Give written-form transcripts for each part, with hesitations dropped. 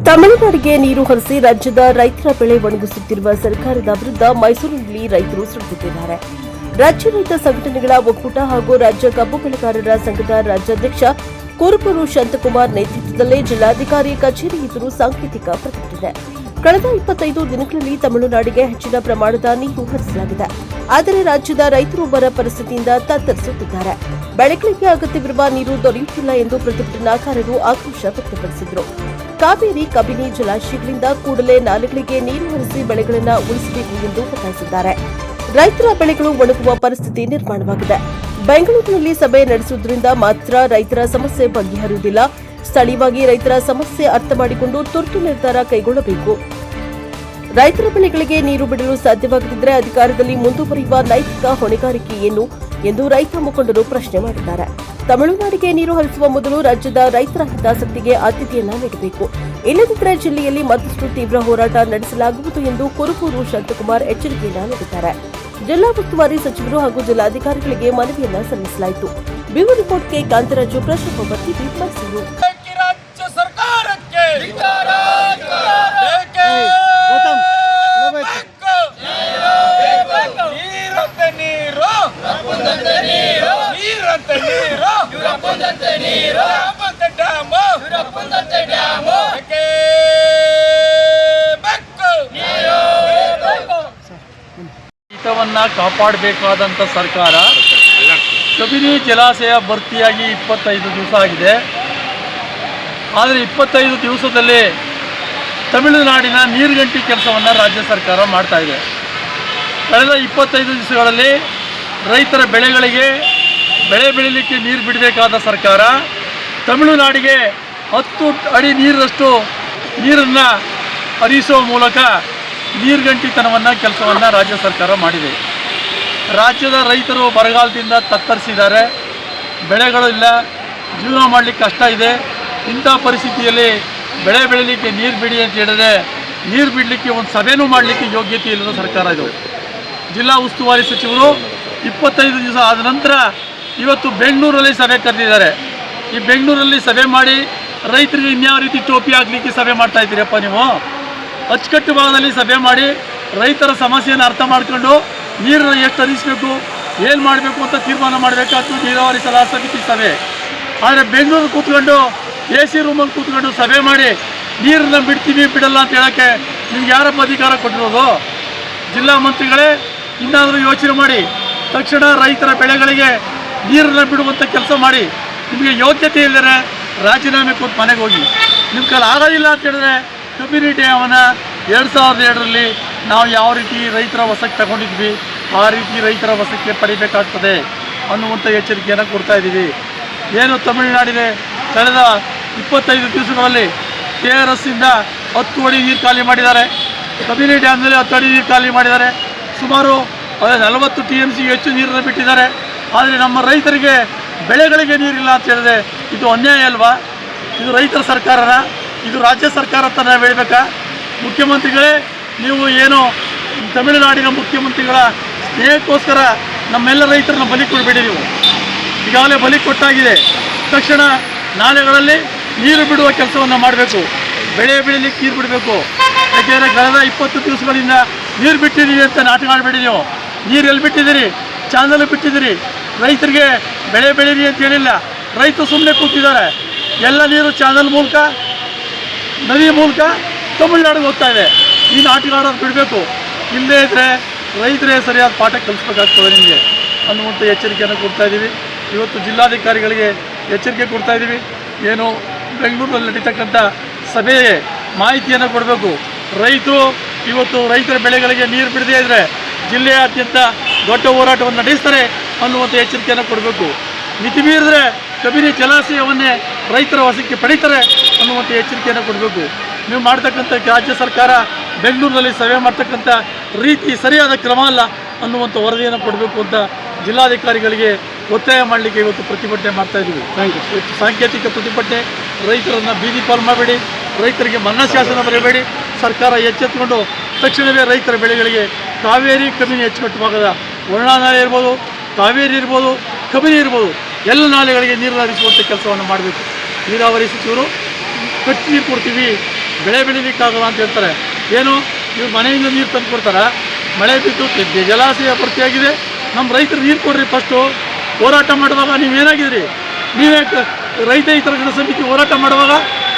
ತಮಿಳುನಾಡಿಗೆ ನೀರು ಹರಿಸಿ ರಾಜ್ಯದ ರೈತರ ಬೆಳೆ ಒಣಗಿಸುತ್ತಿರುವ ಸರ್ಕಾರದ ವಿರುದ್ಧ ಮೈಸೂರಿನಲ್ಲಿ ರೈತರು ಸುರಿದಿದ್ದಾರೆ. ರಾಜ್ಯ ರೈತ ಸಂಘಟನೆಗಳ ಒಕ್ಕೂಟ ಹಾಗೂ ರಾಜ್ಯ ಕಬ್ಬು ಬೆಳೆಗಾರರ ಸಂಘದ ರಾಜ್ಯಾಧ್ಯಕ್ಷ ಕುರುಬೂರು ಶಾಂತಕುಮಾರ್ ನೇತೃತ್ವದಲ್ಲಿ ಜಿಲ್ಲಾಧಿಕಾರಿ ಕಚೇರಿ ಎದುರು ಸಾಂಕೇತಿಕ ಪ್ರತಿಭಟನೆ. ಕಳೆದ 25 ದಿನಗಳಲ್ಲಿ ತಮಿಳುನಾಡಿಗೆ ಹೆಚ್ಚಿನ ಪ್ರಮಾಣದ ನೀರು ಹರಿಸಲಾಗಿದೆ. ಆದರೆ ರಾಜ್ಯದ ರೈತರು ಬರ ಪರಿಸ್ಥಿತಿಯಿಂದ ತತ್ತರಿಸುತ್ತಿದ್ದಾರೆ. ಬೆಳೆಗಳಿಗೆ ಅಗತ್ಯವಿರುವ ನೀರು ದೊರೆಯುತ್ತಿಲ್ಲ ಎಂದು ಪ್ರತಿಭಟನಾಕಾರರು ಆಕ್ರೋಶ ವ್ಯಕ್ತಪಡಿಸಿದರು. ಕಾವೇರಿ ಕಬಿನಿ ಜಲಾಶಯಗಳಿಂದ ಕೂಡಲೇ ನಾಲೆಗಳಿಗೆ ನೀರು ಹರಿಸಿ ಬೆಳೆಗಳನ್ನು ಉಳಿಸಬೇಕು ಎಂದು ಒತ್ತಾಯಿಸಿದ್ದಾರೆ. ರೈತರ ಬೆಳೆಗಳು ಒಣಗುವ ಪರಿಸ್ಥಿತಿ ನಿರ್ಮಾಣವಾಗಿದೆ. ಬೆಂಗಳೂರಿನಲ್ಲಿ ಸಭೆ ನಡೆಸುವುದರಿಂದ ಮಾತ್ರ ರೈತರ ಸಮಸ್ಯೆ ಬಗೆಹರಿಯುವುದಿಲ್ಲ. ಸ್ಥಳೀಯವಾಗಿ ರೈತರ ಸಮಸ್ಯೆ ಅರ್ಥ ಮಾಡಿಕೊಂಡು ತುರ್ತು ನಿರ್ಧಾರ ಕೈಗೊಳ್ಳಬೇಕು. ರೈತರ ಬೆಳೆಗಳಿಗೆ ನೀರು ಬಿಡಲು ಸಾಧ್ಯವಾಗದಿದ್ದರೆ ಅಧಿಕಾರದಲ್ಲಿ ಮುಂದುವರಿಯುವ ನೈತಿಕ ಹೊಣೆಗಾರಿಕೆ ಏನು ಎಂದು ರೈತ ಮುಖಂಡರು ಪ್ರಶ್ನೆ ಮಾಡಿದ್ದಾರೆ. ತಮಿಳುನಾಡಿಗೆ ನೀರು ಹರಿಸುವ ಮೊದಲು ರಾಜ್ಯದ ರೈತರ ಹಿತಾಸಕ್ತಿಗೆ ಆದ್ಯತೆಯನ್ನ ನೀಡಬೇಕು. ಇಲ್ಲದಿದ್ದರೆ ಜಿಲ್ಲೆಯಲ್ಲಿ ಮತ್ತಷ್ಟು ತೀವ್ರ ಹೋರಾಟ ನಡೆಸಲಾಗುವುದು ಎಂದು ಕುರುಬೂರು ಶಾಂತಕುಮಾರ್ ಎಚ್ಚರಿಕೆಯನ್ನ ನೀಡಿದ್ದಾರೆ. ಜಿಲ್ಲಾ ಉಸ್ತುವಾರಿ ಸಚಿವರು ಹಾಗೂ ಜಿಲ್ಲಾಧಿಕಾರಿಗಳಿಗೆ ಮನವಿಯನ್ನ ಸಲ್ಲಿಸಲಾಯಿತು. ಬ್ಯೂರೋ ರಿಪೋರ್ಟ್ಗೆ ಕಾಂತರಾಜು, ಪ್ರಶಾಂತ್ ಭಟ್ಟಿ, ಮೈಸೂರು. ಹಿತವನ್ನು ಕಾಪಾಡಬೇಕಾದಂಥ ಸರ್ಕಾರ ಕಬಿನಿ ಜಲಾಶಯ ಭರ್ತಿಯಾಗಿ 25 ದಿವಸ ಆಗಿದೆ. ಆದರೆ 25 ದಿವಸದಲ್ಲಿ ತಮಿಳುನಾಡಿನ ನೀರುಗಂಟಿ ಕೆಲಸವನ್ನು ರಾಜ್ಯ ಸರ್ಕಾರ ಮಾಡ್ತಾ ಇದೆ. ಕಳೆದ 25 ದಿವಸಗಳಲ್ಲಿ ರೈತರ ಬೆಳೆಗಳಿಗೆ ಬೆಳೆ ಬೆಳೀಲಿಕ್ಕೆ ನೀರು ಬಿಡಬೇಕಾದ ಸರ್ಕಾರ ತಮಿಳುನಾಡಿಗೆ 10 ಅಡಿ ನೀರಷ್ಟು ನೀರನ್ನು ಹರಿಸುವ ಮೂಲಕ ನೀರುಗಂಟಿತನವನ್ನು ಕೆಲಸವನ್ನು ರಾಜ್ಯ ಸರ್ಕಾರ ಮಾಡಿದೆ. ರಾಜ್ಯದ ರೈತರು ಬರಗಾಲದಿಂದ ತತ್ತರಿಸಿದ್ದಾರೆ. ಬೆಳೆಗಳು ಇಲ್ಲ, ಜೀವನ ಮಾಡಲಿಕ್ಕೆ ಕಷ್ಟ ಇದೆ. ಇಂಥ ಪರಿಸ್ಥಿತಿಯಲ್ಲಿ ಬೆಳೆ ಬೆಳೀಲಿಕ್ಕೆ ನೀರು ಬಿಡಿ ಅಂತ ಹೇಳಿದ್ರೆ ನೀರು ಬಿಡಲಿಕ್ಕೆ ಒಂದು ಸಭೆನೂ ಮಾಡಲಿಕ್ಕೆ ಯೋಗ್ಯತೆ ಇಲ್ಲದ ಸರ್ಕಾರ ಇದು. ಜಿಲ್ಲಾ ಉಸ್ತುವಾರಿ ಸಚಿವರು 25 ದಿವಸ ಆದ ನಂತರ ಇವತ್ತು ಬೆಂಗಳೂರಲ್ಲಿ ಸಭೆ ಕರೆದಿದ್ದಾರೆ. ಈ ಬೆಂಗಳೂರಲ್ಲಿ ಸಭೆ ಮಾಡಿ ರೈತರಿಗೆ ಇನ್ಯಾವ ರೀತಿ ಟೋಪಿ ಹಾಕಲಿಕ್ಕೆ ಸಭೆ ಮಾಡ್ತಾ ಇದ್ದೀರಪ್ಪ ನೀವು? ಅಚ್ಚುಕಟ್ಟು ಭಾಗದಲ್ಲಿ ಸಭೆ ಮಾಡಿ ರೈತರ ಸಮಸ್ಯೆಯನ್ನು ಅರ್ಥ ಮಾಡ್ಕೊಂಡು ನೀರನ್ನು ಎಷ್ಟು ಹರಿಸಬೇಕು, ಏನು ಮಾಡಬೇಕು ಅಂತ ತೀರ್ಮಾನ ಮಾಡಬೇಕಾಯ್ತು ನೀರಾವರಿ ಸಲಹಾ ಸಮಿತಿ ಸಭೆ. ಆದರೆ ಬೆಂಗಳೂರು ಕೂತ್ಕೊಂಡು AC ರೂಮಲ್ಲಿ ಕೂತ್ಕೊಂಡು ಸಭೆ ಮಾಡಿ ನೀರನ್ನು ಬಿಡ್ತೀವಿ ಬಿಡಲ್ಲ ಅಂತ ಹೇಳೋಕ್ಕೆ ನಿಮ್ಗೆ ಯಾರಪ್ಪ ಅಧಿಕಾರ ಕೊಟ್ಟಿರೋದು? ಜಿಲ್ಲಾ ಮಂತ್ರಿಗಳೇ ಇನ್ನಾದರೂ ಯೋಚನೆ ಮಾಡಿ ತಕ್ಷಣ ರೈತರ ಬೆಳೆಗಳಿಗೆ ನೀರನ್ನು ಬಿಡುವಂಥ ಕೆಲಸ ಮಾಡಿ. ನಿಮಗೆ ಯೋಗ್ಯತೆ ಇಲ್ಲದೆ ರಾಜೀನಾಮೆ ಕೊಟ್ಟು ಮನೆಗೆ ಹೋಗಿ. ನಿಮ್ಮ ಕೈಲಿ ಆಗೋದಿಲ್ಲ ಅಂತ ಹೇಳಿದ್ರೆ ಕಬಿನಿ ಡ್ಯಾಮನ್ನು 2002ರಲ್ಲಿ ನಾವು ಯಾವ ರೀತಿ ರೈತರ ವಶಕ್ಕೆ ತಗೊಂಡಿದ್ವಿ ಆ ರೀತಿ ರೈತರ ವಶಕ್ಕೆ ಪಡಿಬೇಕಾಗ್ತದೆ ಅನ್ನುವಂಥ ಎಚ್ಚರಿಕೆಯನ್ನು ಕೊಡ್ತಾ ಇದ್ದೀವಿ. ಏನು ತಮಿಳುನಾಡಿಗೆ ಕಳೆದ 25 ದಿವಸಗಳಲ್ಲಿ KRS ಇಂದ 10 ಅಡಿ ನೀರು ಖಾಲಿ ಮಾಡಿದ್ದಾರೆ. ಕಬಿನಿ ಡ್ಯಾಮ್ನಲ್ಲಿ 10 ಅಡಿ ನೀರು ಖಾಲಿ ಮಾಡಿದ್ದಾರೆ. ಸುಮಾರು 40 TMC ಹೆಚ್ಚು ನೀರನ್ನು ಬಿಟ್ಟಿದ್ದಾರೆ. ಆದರೆ ನಮ್ಮ ರೈತರಿಗೆ ಬೆಳೆಗಳಿಗೆ ನೀರಿಲ್ಲ ಅಂತ ಹೇಳಿದ್ರೆ ಇದು ಅನ್ಯಾಯ ಅಲ್ವಾ? ಇದು ರೈತರ ಸರ್ಕಾರನ? ಇದು ರಾಜ್ಯ ಸರ್ಕಾರ ಅಂತ ನಾವು ಹೇಳಬೇಕಾ? ಮುಖ್ಯಮಂತ್ರಿಗಳೇ, ನೀವು ಏನು ತಮಿಳುನಾಡಿನ ಮುಖ್ಯಮಂತ್ರಿಗಳ ಸ್ನೇಹಕ್ಕೋಸ್ಕರ ನಮ್ಮೆಲ್ಲ ರೈತರನ್ನ ಬಲಿ ಕೊಡಬೇಡಿ. ನೀವು ಈಗಾಗಲೇ ಬಲಿ ಕೊಟ್ಟಾಗಿದೆ. ತಕ್ಷಣ ನಾಲೆಗಳಲ್ಲಿ ನೀರು ಬಿಡುವ ಕೆಲಸವನ್ನು ಮಾಡಬೇಕು. ಬೆಳೆ ಬೆಳೀಲಿಕ್ಕೆ ನೀರು ಬಿಡಬೇಕು. ಯಾಕೆಂದರೆ ಕಳೆದ 20 ದಿವಸಗಳಿಂದ ನೀರು ಬಿಟ್ಟಿದ್ದೀವಿ ಅಂತ ನಾಟಕ ಮಾಡಬೇಡಿ. ನೀವು ನೀರು ಎಲ್ಲಿ ಬಿಟ್ಟಿದ್ದೀರಿ? ಚಾನಲ್ ಬಿಟ್ಟಿದ್ದೀರಿ. ರೈತರಿಗೆ ಬೆಳೆ ಬೆಳೀರಿ ಅಂತ ಹೇಳಿಲ್ಲ. ರೈತರು ಸುಮ್ಮನೆ ಕೂತಿದ್ದಾರೆ. ಎಲ್ಲ ನೀರು ಚಾನಲ್ ಮೂಲಕ, ನದಿ ಮೂಲಕ ತಮಿಳುನಾಡಿಗೆ ಹೋಗ್ತಾ ಇದೆ. ಈ ನಾಟಕ ಆಡೋದು ಬಿಡಬೇಕು. ಇಲ್ಲದೇ ಇದ್ದರೆ ರೈತರೇ ಸರಿಯಾದ ಪಾಠ ಕಲಿಸ್ಬೇಕಾಗ್ತದೆ ನಿಮಗೆ ಅನ್ನುವಂಥ ಎಚ್ಚರಿಕೆಯನ್ನು ಕೊಡ್ತಾ ಇದ್ದೀವಿ. ಇವತ್ತು ಜಿಲ್ಲಾಧಿಕಾರಿಗಳಿಗೆ ಎಚ್ಚರಿಕೆ ಕೊಡ್ತಾ ಇದ್ದೀವಿ. ಏನು ಬೆಂಗಳೂರಲ್ಲಿ ನಡೀತಕ್ಕಂಥ ಸಭೆಗೆ ಮಾಹಿತಿಯನ್ನು ಕೊಡಬೇಕು. ರೈತರು ಇವತ್ತು ರೈತರ ಬೆಳೆಗಳಿಗೆ ನೀರು ಬಿಡದೇ ಇದ್ದರೆ ಜಿಲ್ಲೆಯಾದ್ಯಂತ ದೊಡ್ಡ ಹೋರಾಟವನ್ನು ನಡೆಸ್ತಾರೆ ಅನ್ನುವಂಥ ಎಚ್ಚರಿಕೆಯನ್ನು ಕೊಡಬೇಕು. ಮಿತಿ ಮೀರಿದ್ರೆ ಕಬಿನಿ ಜಲಾಶಯವನ್ನೇ ರೈತರ ವಶಕ್ಕೆ ಪಡೀತಾರೆ ಅನ್ನುವಂಥ ಎಚ್ಚರಿಕೆಯನ್ನು ಕೊಡಬೇಕು. ನೀವು ಮಾಡ್ತಕ್ಕಂಥ ರಾಜ್ಯ ಸರ್ಕಾರ ಬೆಂಗಳೂರಿನಲ್ಲಿ ಸಭೆ ಮಾಡ್ತಕ್ಕಂಥ ರೀತಿ ಸರಿಯಾದ ಕ್ರಮ ಅಲ್ಲ ಅನ್ನುವಂಥ ವರದಿಯನ್ನು ಕೊಡಬೇಕು ಅಂತ ಜಿಲ್ಲಾಧಿಕಾರಿಗಳಿಗೆ ಒತ್ತಾಯ ಮಾಡಲಿಕ್ಕೆ ಇವತ್ತು ಪ್ರತಿಭಟನೆ ಮಾಡ್ತಾ ಇದ್ದೀವಿ. ಸಾಂಕೇತಿಕ ಪ್ರತಿಭಟನೆ. ರೈತರನ್ನು ಬೀದಿ ಪಾಲು ಮಾಡಬೇಡಿ. ರೈತರಿಗೆ ಮನ್ನಾ ಶಾಸನ ಬರೆಯಬೇಡಿ. ಸರ್ಕಾರ ಎಚ್ಚೆತ್ತುಕೊಂಡು ತಕ್ಷಣವೇ ರೈತರ ಬೆಳೆಗಳಿಗೆ ಕಾವೇರಿ ಕಬಿನಿ ಅಚ್ಚುಕಟ್ಟು ಭಾಗದ ವರ್ಣಾ ನಾಲೆ ಇರ್ಬೋದು, ಕಾವೇರಿ ಇರ್ಬೋದು, ಕಬಿನಿ ಇರ್ಬೋದು, ಎಲ್ಲ ನಾಲೆಗಳಿಗೆ ನೀರು ಹರಿಸುವಂಥ ಕೆಲಸವನ್ನು ಮಾಡಬೇಕು. ನೀರಾವರಿ ಸಚಿವರು ಕಟ್ಟಿ ನೀರು ಕೊಡ್ತೀವಿ, ಬೆಳೆ ಬೆಳಿಲಿಕ್ಕಾಗಲ್ಲ ಅಂತ ಹೇಳ್ತಾರೆ. ಏನು ಇವ್ರು ಮನೆಯಿಂದ ನೀರು ತಂದು ಕೊಡ್ತಾರೆ, ಮಳೆ ಬಿದ್ದು ಜಲಾಶಯ ಭರ್ತಿಯಾಗಿದೆ, ನಮ್ಮ ರೈತರು ನೀರು ಕೊಡ್ರಿ ಫಸ್ಟು. ಹೋರಾಟ ಮಾಡುವಾಗ ನೀವೇನಾಗಿದ್ರಿ, ನೀವೇ ರೈತ ಹಿತರಕ್ಷಣಾ ಸಮಿತಿ ಹೋರಾಟ ಮಾಡುವಾಗ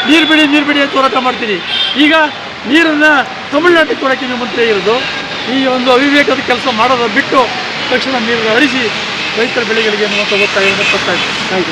ನೀರು ಬಿಡಿ ಅಂತ ಹೋರಾಟ ಮಾಡ್ತೀರಿ. ಈಗ ನೀರನ್ನು ತಮಿಳುನಾಡಿಗೆ ಕೊಡೋಕ್ಕೆ ನೀವು ಮಂತ್ರಿ ಇರೋದು. ಈ ಒಂದು ಅವಿವೇಕದ ಕೆಲಸ ಮಾಡೋದು ಬಿಟ್ಟು ತಕ್ಷಣ ನೀರನ್ನು ಹರಿಸಿ ರೈತರ ಬೆಳೆಗಳಿಗೆ ಅನ್ನುವಂಥ ಒತ್ತಾಯವನ್ನು ತರ್ತಾ ಇದ್ದೀವಿ. Thank you.